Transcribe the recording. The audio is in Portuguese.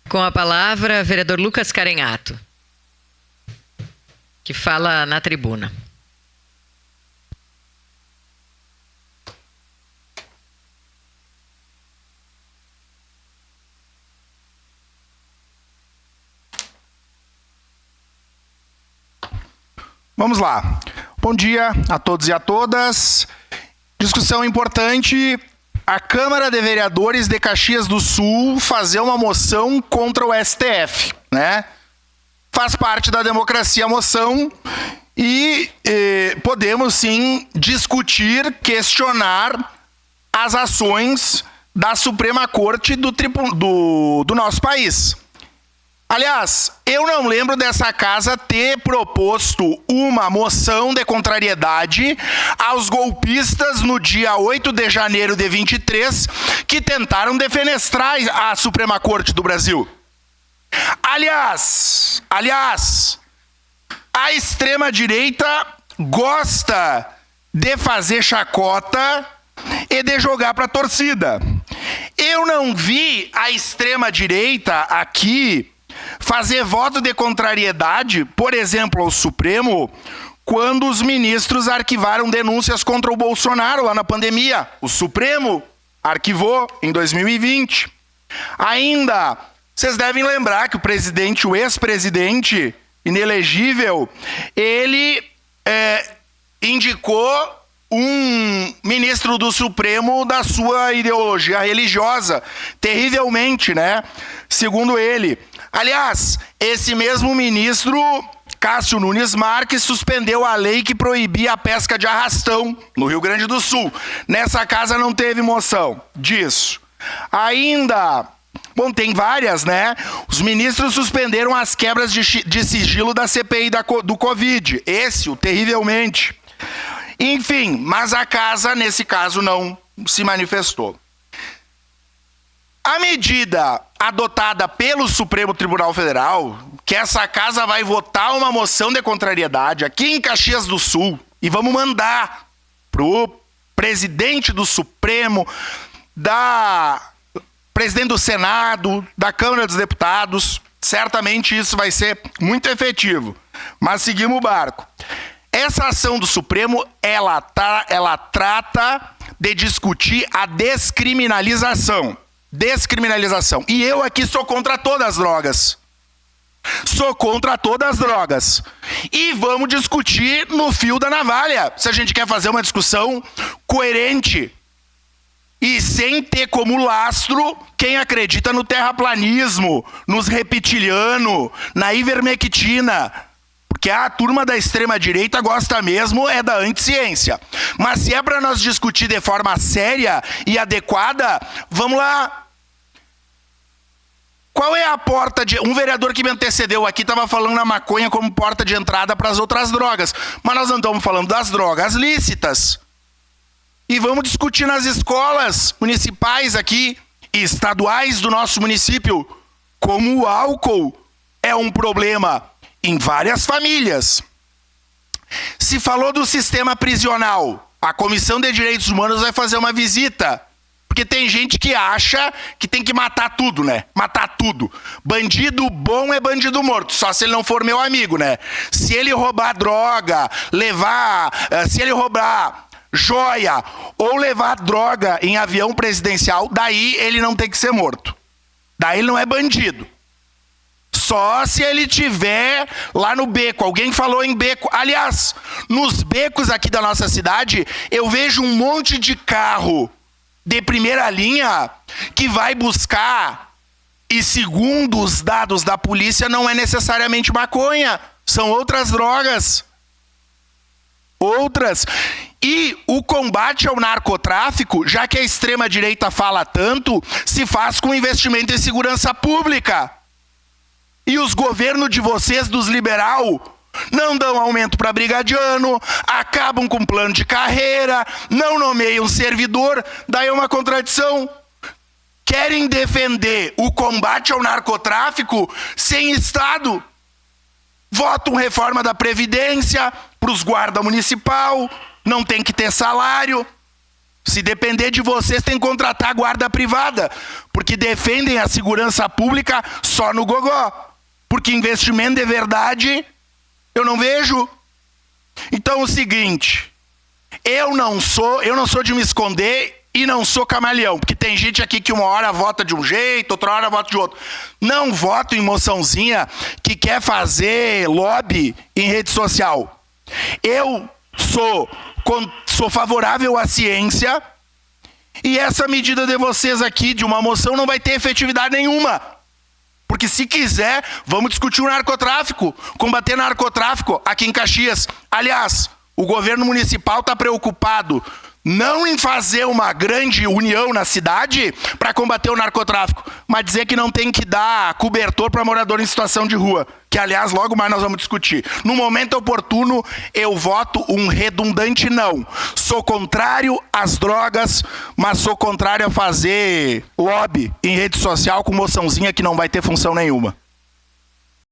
Com a palavra, vereador Lucas Carenhato, que fala na tribuna. Vamos lá. Bom dia a todos e a todas. Discussão importante. A Câmara de Vereadores de Caxias do Sul fazer uma moção contra o STF, né? Faz parte da democracia a moção e podemos sim discutir, questionar as ações da Suprema Corte do nosso país. Aliás, eu não lembro dessa casa ter proposto uma moção de contrariedade aos golpistas no dia 8 de janeiro de 23, que tentaram defenestrar a Suprema Corte do Brasil. Aliás, a extrema-direita gosta de fazer chacota e de jogar para a torcida. Eu não vi a extrema-direita aqui fazer voto de contrariedade, por exemplo, ao Supremo, quando os ministros arquivaram denúncias contra o Bolsonaro lá na pandemia. O Supremo arquivou em 2020. Ainda, vocês devem lembrar que o ex-presidente inelegível, ele indicou um ministro do Supremo da sua ideologia religiosa, terrivelmente, né? Segundo ele. Aliás, esse mesmo ministro, Cássio Nunes Marques, suspendeu a lei que proibia a pesca de arrastão no Rio Grande do Sul. Nessa casa não teve moção disso. Ainda, bom, tem várias, né? Os ministros suspenderam as quebras de sigilo da CPI do Covid. Esse, o terrivelmente. Enfim, mas a casa, nesse caso, não se manifestou. A medida adotada pelo Supremo Tribunal Federal, que essa casa vai votar uma moção de contrariedade aqui em Caxias do Sul e vamos mandar pro presidente do Supremo, presidente do Senado, da Câmara dos Deputados, certamente isso vai ser muito efetivo. Mas seguimos o barco. Essa ação do Supremo, ela trata de discutir a descriminalização. E eu aqui sou contra todas as drogas. E vamos discutir no fio da navalha. Se a gente quer fazer uma discussão coerente e sem ter como lastro quem acredita no terraplanismo, nos reptilianos, na ivermectina. Porque a turma da extrema-direita gosta mesmo da anticiência. Mas se é para nós discutir de forma séria e adequada, vamos lá. Qual é a porta de... Um vereador que me antecedeu aqui estava falando na maconha como porta de entrada para as outras drogas. Mas nós não estamos falando das drogas lícitas. E vamos discutir nas escolas municipais aqui, e estaduais do nosso município, como o álcool é um problema em várias famílias. Se falou do sistema prisional, a Comissão de Direitos Humanos vai fazer uma visita, porque tem gente que acha que tem que matar tudo, né? Matar tudo. Bandido bom é bandido morto, só se ele não for meu amigo, né? Se ele roubar droga, se ele roubar joia ou levar droga em avião presidencial, daí ele não tem que ser morto. Daí ele não é bandido. Só se ele tiver lá no beco. Alguém falou em beco. Aliás, nos becos aqui da nossa cidade, eu vejo um monte de carro de primeira linha que vai buscar, e segundo os dados da polícia, não é necessariamente maconha, são outras drogas. E o combate ao narcotráfico, já que a extrema-direita fala tanto, se faz com investimento em segurança pública. E os governos de vocês, dos liberal, não dão aumento para brigadiano, acabam com plano de carreira, não nomeiam servidor, daí é uma contradição. Querem defender o combate ao narcotráfico sem Estado. Votam reforma da Previdência para os guarda municipal, não tem que ter salário. Se depender de vocês, tem que contratar guarda privada, porque defendem a segurança pública só no gogó. Porque investimento de verdade, eu não vejo. Então é o seguinte, eu não sou de me esconder e não sou camaleão, porque tem gente aqui que uma hora vota de um jeito, outra hora vota de outro. Não voto em moçãozinha que quer fazer lobby em rede social. Eu sou favorável à ciência e essa medida de vocês aqui, de uma moção, não vai ter efetividade nenhuma. Porque se quiser, vamos discutir o narcotráfico, combater narcotráfico aqui em Caxias. Aliás, o governo municipal está preocupado não em fazer uma grande união na cidade para combater o narcotráfico, mas dizer que não tem que dar cobertor para morador em situação de rua, que aliás logo mais nós vamos discutir. No momento oportuno eu voto um redundante não. Sou contrário às drogas, mas sou contrário a fazer lobby em rede social com moçãozinha que não vai ter função nenhuma.